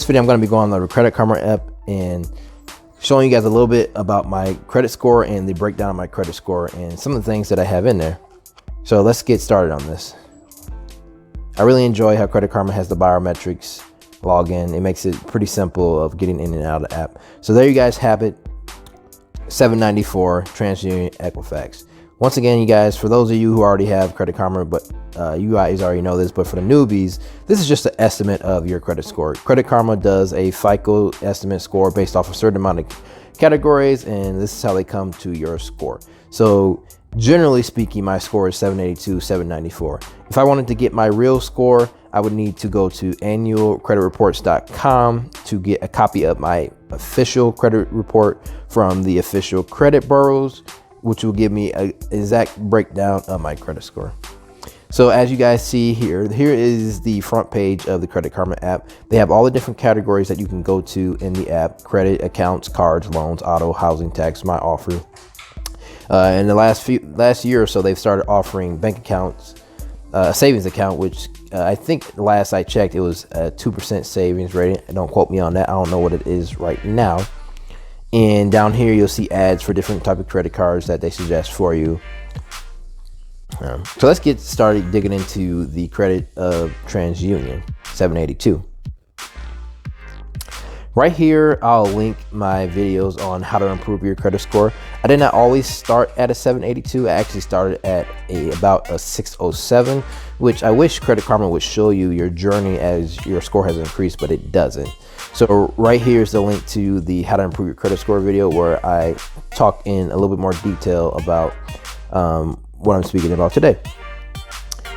This video I'm going to be going on the Credit Karma app and showing you guys a little bit about my credit score and the breakdown of my credit score and some of the things that I have in there. So let's get started on this. I really enjoy how Credit Karma has the biometrics login. It makes it pretty simple of getting in and out of the app. So there you guys have it. $7.94 TransUnion Equifax. Once again, you guys, for those of you who already have Credit Karma, but you guys already know this, but for the newbies, this is just an estimate of your credit score. Credit Karma does a FICO estimate score based off a certain amount of categories, and this is how they come to your score. So generally speaking, my score is 782, 794. If I wanted to get my real score, I would need to go to annualcreditreports.com to get a copy of my official credit report from the official credit bureaus, which will give me an exact breakdown of my credit score. So as you guys see here is the front page of the Credit Karma app. They have all the different categories that you can go to in the app: credit, accounts, cards, loans, auto, housing tax, my offer. In the last year or so, they've started offering bank accounts, a savings account, which I think last I checked, it was a 2% savings rating. Don't quote me on that. I don't know what it is right now. And down here, you'll see ads for different type of credit cards that they suggest for you. So let's get started digging into the credit of TransUnion, 782. Right here, I'll link my videos on how to improve your credit score. I did not always start at a 782. I actually started at about a 607, which I wish Credit Karma would show you your journey as your score has increased, but it doesn't. So right here is the link to the how to improve your credit score video, where I talk in a little bit more detail about what I'm speaking about today.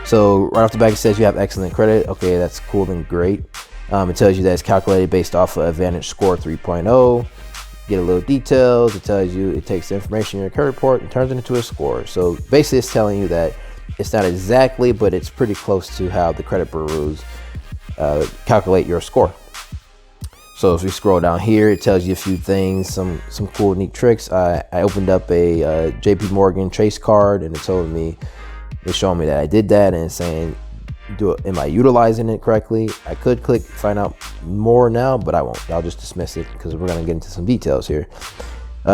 So right off the back, it says you have excellent credit. Okay, that's cool and great. It tells you that it's calculated based off of Vantage Score 3.0. Get a little details. It tells you it takes the information in your credit report and turns it into a score. So basically, it's telling you that it's not exactly, but it's pretty close to how the credit bureaus calculate your score. So if you scroll down here, it tells you a few things, some cool, neat tricks. I opened up a JP Morgan Chase card, and it's showing me that I did that, and it's saying, am I utilizing it correctly? I could click find out more now, but I won't. I'll just dismiss it because we're going to get into some details here.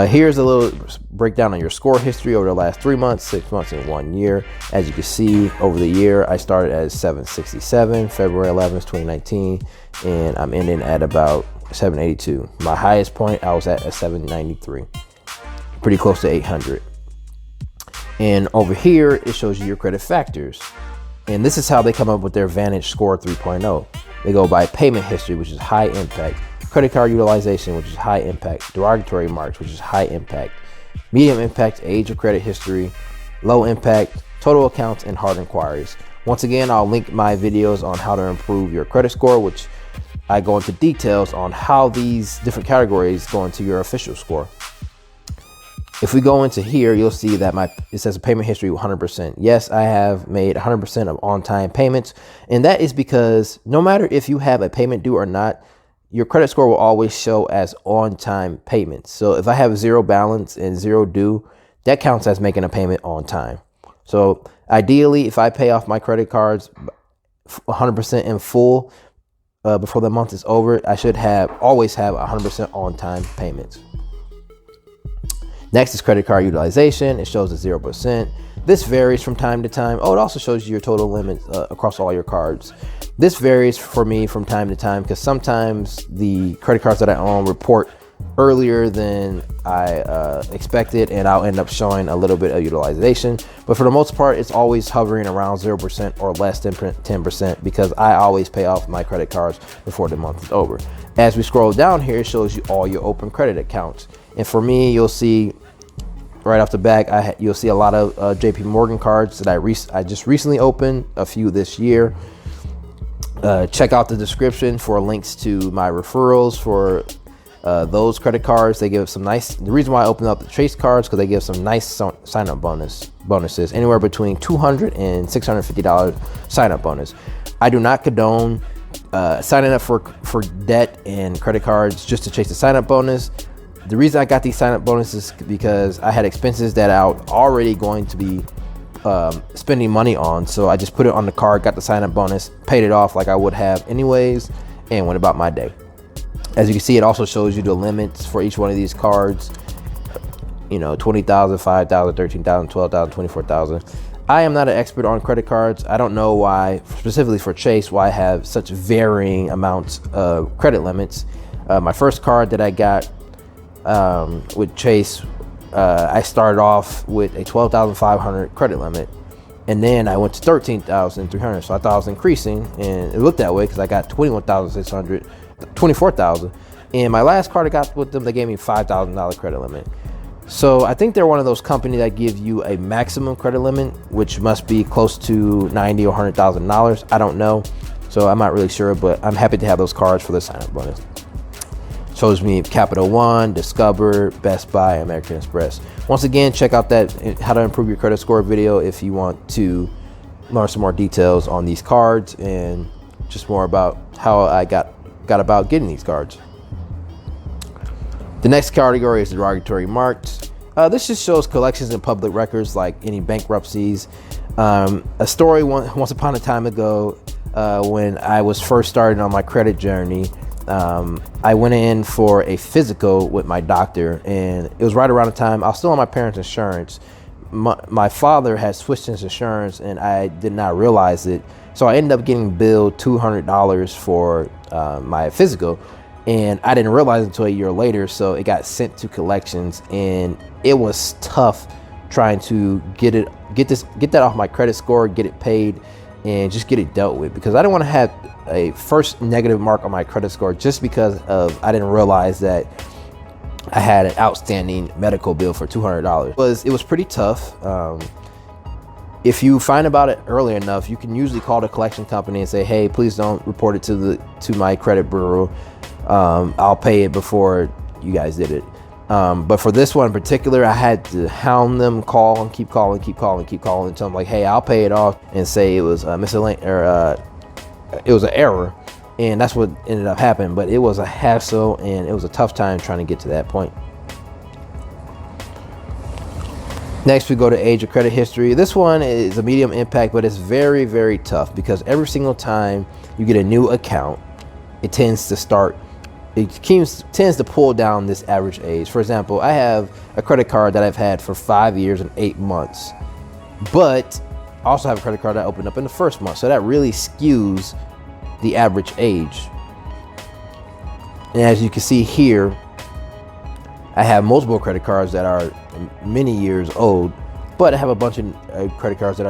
Here's a little breakdown on your score history over the last 3 months, 6 months, and 1 year. As you can see, over the year, I started at 767, February 11th, 2019, and I'm ending at about 782. My highest point, I was at a 793, pretty close to 800. And over here, it shows you your credit factors. And this is how they come up with their Vantage Score 3.0. They go by payment history, which is high impact, credit card utilization, which is high impact, derogatory marks, which is high impact, medium impact, age of credit history, low impact, total accounts, and hard inquiries. Once again, I'll link my videos on how to improve your credit score, which I go into details on how these different categories go into your official score. If we go into here, you'll see that it says a payment history 100%. Yes, I have made 100% of on-time payments. And that is because no matter if you have a payment due or not, your credit score will always show as on-time payments. So if I have zero balance and zero due, that counts as making a payment on time. So ideally, if I pay off my credit cards 100% in full before the month is over, I should always have 100% on-time payments. Next is credit card utilization. It shows a 0%. This varies from time to time. Oh, it also shows you your total limit across all your cards. This varies for me from time to time because sometimes the credit cards that I own report earlier than I expected, and I'll end up showing a little bit of utilization. But for the most part, it's always hovering around 0% or less than 10% because I always pay off my credit cards before the month is over. As we scroll down here, it shows you all your open credit accounts. And for me, you'll see right off the back, you'll see a lot of JP Morgan cards that I just recently opened, a few this year. Check out the description for links to my referrals for those credit cards. They give some nice, the reason why I opened up the Chase cards, because they give some nice sign-up bonuses, anywhere between $200 and $650 sign-up bonus. I do not condone signing up for debt and credit cards just to chase the sign-up bonus. The reason I got these sign-up bonuses is because I had expenses that I was already going to be spending money on. So I just put it on the card, got the sign-up bonus, paid it off like I would have anyways, and went about my day. As you can see, it also shows you the limits for each one of these cards. You know, 20,000, 5,000, 13,000, 12,000, 24,000. I am not an expert on credit cards. I don't know why, specifically for Chase, why I have such varying amounts of credit limits. My first card that I got with Chase, I started off with a 12,500 credit limit, and then I went to 13,300. So I thought I was increasing, and it looked that way because I got 21,600, 24,000. And my last card I got with them, they gave me $5,000 credit limit. So I think they're one of those companies that give you a maximum credit limit, which must be close to $90,000 or $100,000. I don't know, so I'm not really sure, but I'm happy to have those cards for the sign-up bonus. Shows me Capital One, Discover, Best Buy, American Express. Once again, check out that how to improve your credit score video if you want to learn some more details on these cards and just more about how I got about getting these cards. The next category is derogatory marks. This just shows collections and public records like any bankruptcies. A story once upon a time ago, when I was first starting on my credit journey, I went in for a physical with my doctor, and it was right around the time I was still on my parents' insurance. My father had switched his insurance, and I did not realize it. So I ended up getting billed $200 for my physical. And I didn't realize it until a year later, so it got sent to collections, and it was tough trying to get that off my credit score, get it paid, and just get it dealt with, because I didn't want to have a first negative mark on my credit score just because of I didn't realize that I had an outstanding medical bill for $200. It was pretty tough. If you find about it early enough, you can usually call the collection company and say, hey, please don't report it to my credit bureau. I'll pay it before you guys did it. But for this one in particular, I had to hound them, call and keep calling until I'm like, hey, I'll pay it off, and say it was miscellaneous, or it was an error, and that's what ended up happening. But it was a hassle, and it was a tough time trying to get to that point. Next, we go to age of credit history. This one is a medium impact, but it's very, very tough, because every single time you get a new account, it tends to pull down this average age. For example, I have a credit card that I've had for 5 years and 8 months, but I also have a credit card that opened up in the first month. So that really skews the average age. And as you can see here, I have multiple credit cards that are many years old, but I have a bunch of credit cards that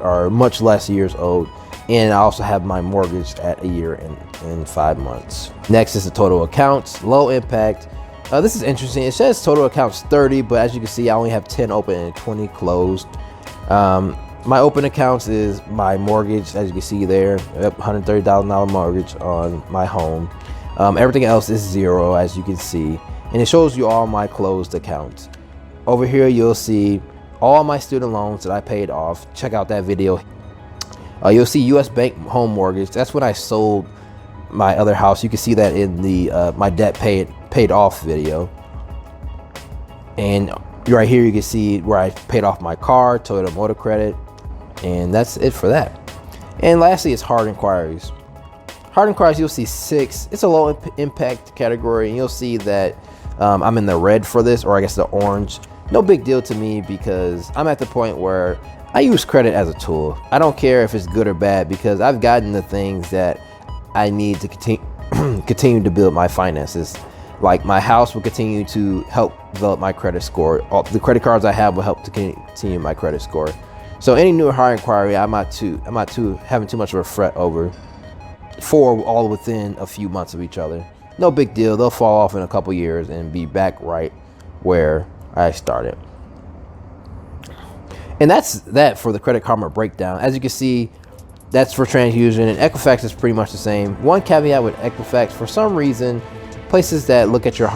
are much less years old. And I also have my mortgage at a year and 5 months. Next is the total accounts, low impact. This is interesting. It says total accounts 30, but as you can see, I only have 10 open and 20 closed. My open accounts is my mortgage, as you can see there, $130,000 mortgage on my home. Everything else is zero, as you can see. And it shows you all my closed accounts. Over here, you'll see all my student loans that I paid off. Check out that video. You'll see U.S. Bank home mortgage. That's when I sold my other house. You can see that in the my debt paid off video. And right here, you can see where I paid off my car, Toyota Motor Credit, and that's it for that. And lastly, it's hard inquiries. Hard inquiries, you'll see 6. It's a low impact category, and you'll see that I'm in the red for this, or I guess the orange. No big deal to me, because I'm at the point where I use credit as a tool. I don't care if it's good or bad, because I've gotten the things that I need to continue to build my finances. Like my house will continue to help develop my credit score. All the credit cards I have will help to continue my credit score. So any new hard inquiry, I'm not having too much of a fret over. 4 all within a few months of each other. No big deal. They'll fall off in a couple years and be back right where I started. And that's that for the Credit Karma breakdown. As you can see, that's for TransUnion, and Equifax is pretty much the same. One caveat with Equifax, for some reason, places that look at your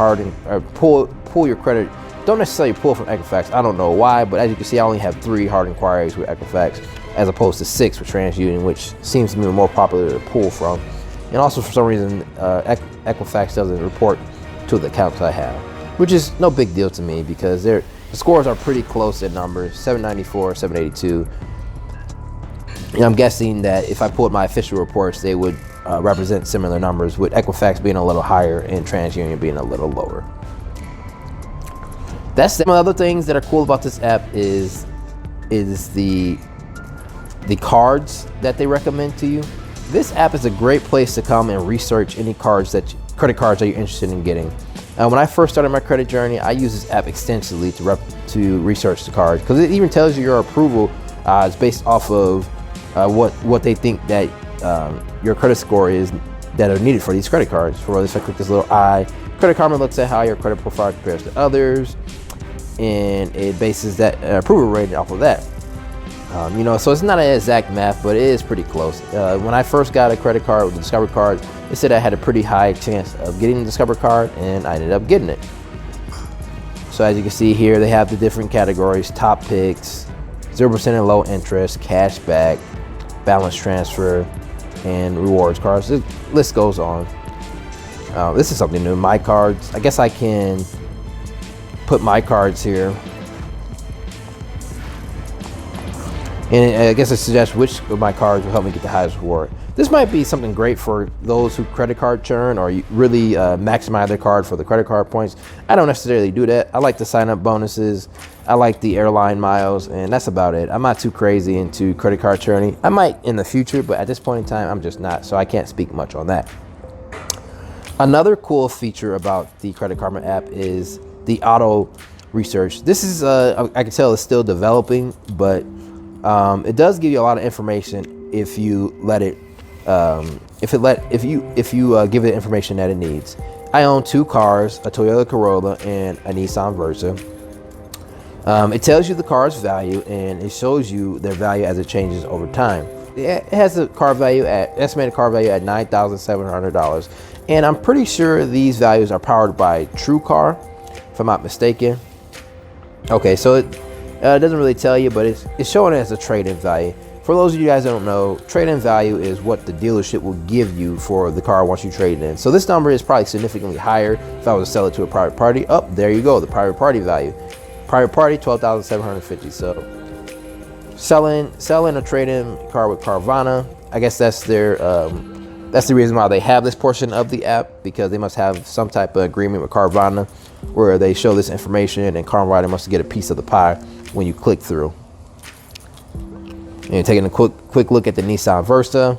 pull your credit don't necessarily pull from Equifax. I don't know why, but as you can see, I only have 3 hard inquiries with Equifax as opposed to 6 with TransUnion, which seems to be more popular to pull from. And also, for some reason, Equifax doesn't report to the accounts I have, which is no big deal to me, because the scores are pretty close in numbers, 794, 782. And I'm guessing that if I pulled my official reports, they would represent similar numbers, with Equifax being a little higher and TransUnion being a little lower. That's some other things that are cool about this app is the cards that they recommend to you. This app is a great place to come and research any credit cards that you're interested in getting. When I first started my credit journey, I used this app extensively to research the cards, because it even tells you your approval is based off of what they think that your credit score is that are needed for these credit cards. For this, I click this little eye. Credit Karma looks at how your credit profile compares to others, and it bases that approval rating off of that. So it's not an exact math, but it is pretty close. When I first got a credit card with the Discover card, it said I had a pretty high chance of getting the Discover card, and I ended up getting it. So as you can see here, they have the different categories: top picks, 0% and low interest, cash back, balance transfer, and rewards cards. The list goes on. This is something new. My cards. I guess I can put my cards here, and I guess it suggests which of my cards will help me get the highest reward. This might be something great for those who credit card churn or really maximize their card for the credit card points. I don't necessarily do that. I like the sign up bonuses. I like the airline miles, and that's about it. I'm not too crazy into credit card churning. I might in the future, but at this point in time, I'm just not. So I can't speak much on that. Another cool feature about the Credit Karma app is the auto research. This is I can tell it's still developing, but it does give you a lot of information if you let it. If you give it information that it needs. I own 2 cars, a Toyota Corolla and a Nissan Versa. It tells you the car's value, and it shows you their value as it changes over time. It has a estimated car value at $9,700, and I'm pretty sure these values are powered by TrueCar, if I'm not mistaken. Okay, so it doesn't really tell you, but it's showing it as a trade-in value. For those of you guys that don't know, trade-in value is what the dealership will give you for the car once you trade it in. So this number is probably significantly higher if I was to sell it to a private party. Oh, there you go, the private party value. Private party, $12,750. So selling a trade-in car with Carvana, I guess that's the reason why they have this portion of the app, because they must have some type of agreement with Carvana where they show this information, and Carvana must get a piece of the pie when you click through. And taking a quick look at the Nissan Versa,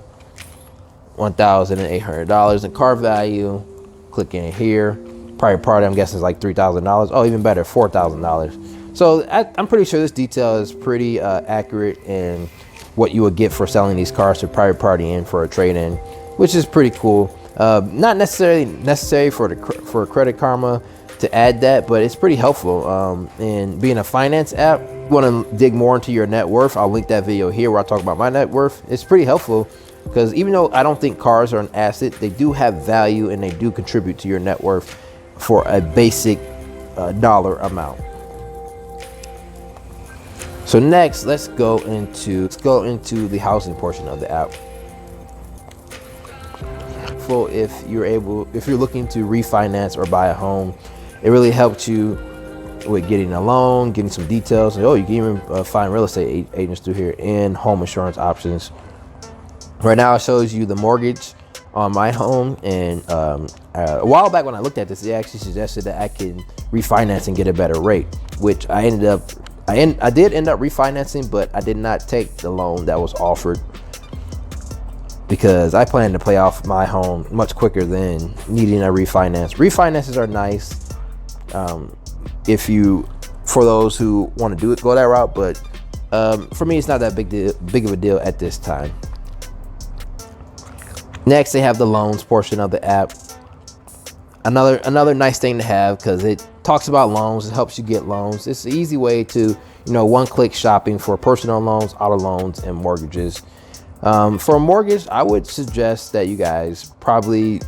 $1,800 in car value. Click in here. Private party, I'm guessing, is like $3,000. Oh, even better, $4,000. So I'm pretty sure this detail is pretty accurate in what you would get for selling these cars to private party in for a trade-in, which is pretty cool. Not necessarily necessary for Credit Karma to add that, but it's pretty helpful. And being a finance app, you want to dig more into your net worth, I'll link that video here where I talk about my net worth. It's pretty helpful because even though I don't think cars are an asset, they do have value and they do contribute to your net worth for a basic dollar amount. So next, let's go into the housing portion of the app. If you're looking to refinance or buy a home, it really helps you with getting a loan, getting some details. And, you can even find real estate agents through here, and home insurance options. Right now it shows you the mortgage on my home, and a while back when I looked at this, it actually suggested that I can refinance and get a better rate, which I did end up refinancing, but I did not take the loan that was offered because I plan to pay off my home much quicker than needing a refinance. Refinances are nice for those who want to go that route, but for me, it's not that big of a deal at this time. Next, they have the loans portion of the app. Another nice thing to have, because it talks about loans. It helps you get loans. It's an easy way to, one-click shopping for personal loans, auto loans, and mortgages. For a mortgage, I would suggest that you guys probably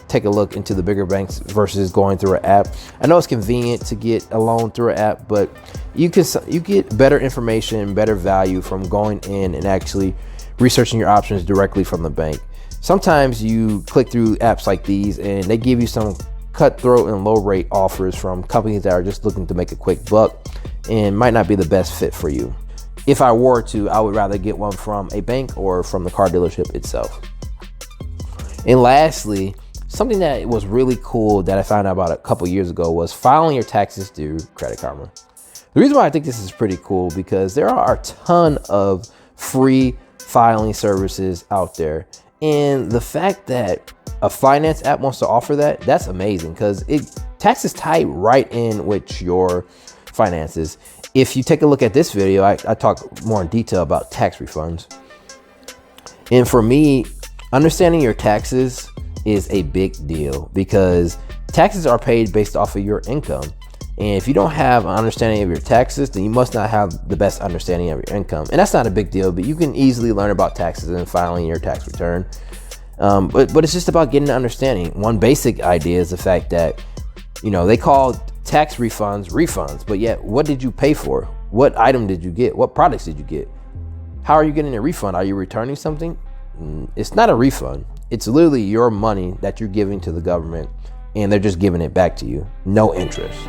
take a look into the bigger banks versus going through an app. I know it's convenient to get a loan through an app, but you get better information, better value from going in and actually researching your options directly from the bank. Sometimes you click through apps like these and they give you some cutthroat and low rate offers from companies that are just looking to make a quick buck and might not be the best fit for you. If I were to, I would rather get one from a bank or from the car dealership itself. And lastly, something that was really cool that I found out about a couple years ago was filing your taxes through Credit Karma. The reason why I think this is pretty cool because there are a ton of free filing services out there. And the fact that a finance app wants to offer that, that's amazing because taxes tie right in with your finances. If you take a look at this video, I talk more in detail about tax refunds. And for me, understanding your taxes is a big deal because taxes are paid based off of your income. And if you don't have an understanding of your taxes, then you must not have the best understanding of your income. And that's not a big deal, but you can easily learn about taxes and filing your tax return. But it's just about getting an understanding. One basic idea is the fact that, they call tax refunds, but yet what did you pay for? What item did you get? What products did you get? How are you getting a refund? Are you returning something? It's not a refund. It's literally your money that you're giving to the government and they're just giving it back to you. No interest.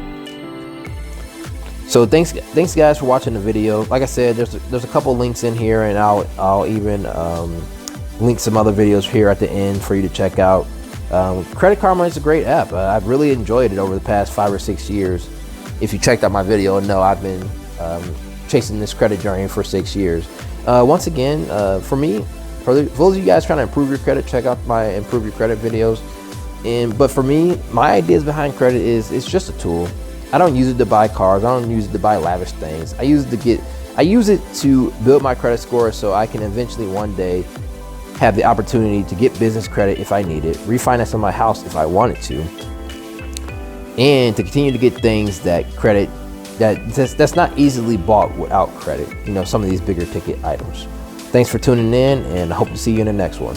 So thanks guys for watching the video. Like I said, there's a couple links in here, and I'll even link some other videos here at the end for you to check out. Credit Karma is a great app. I've really enjoyed it over the past 5 or 6 years. If you checked out my video, no, I've been chasing this credit journey for 6 years. Once again, for me, for those of you guys trying to improve your credit, check out my improve your credit videos. But for me, my ideas behind credit is it's just a tool. I don't use it to buy cars. I don't use it to buy lavish things. I use it to build my credit score so I can eventually one day have the opportunity to get business credit if I need it, refinance on my house if I wanted to, and to continue to get things that's not easily bought without credit. Some of these bigger ticket items. Thanks for tuning in, and I hope to see you in the next one.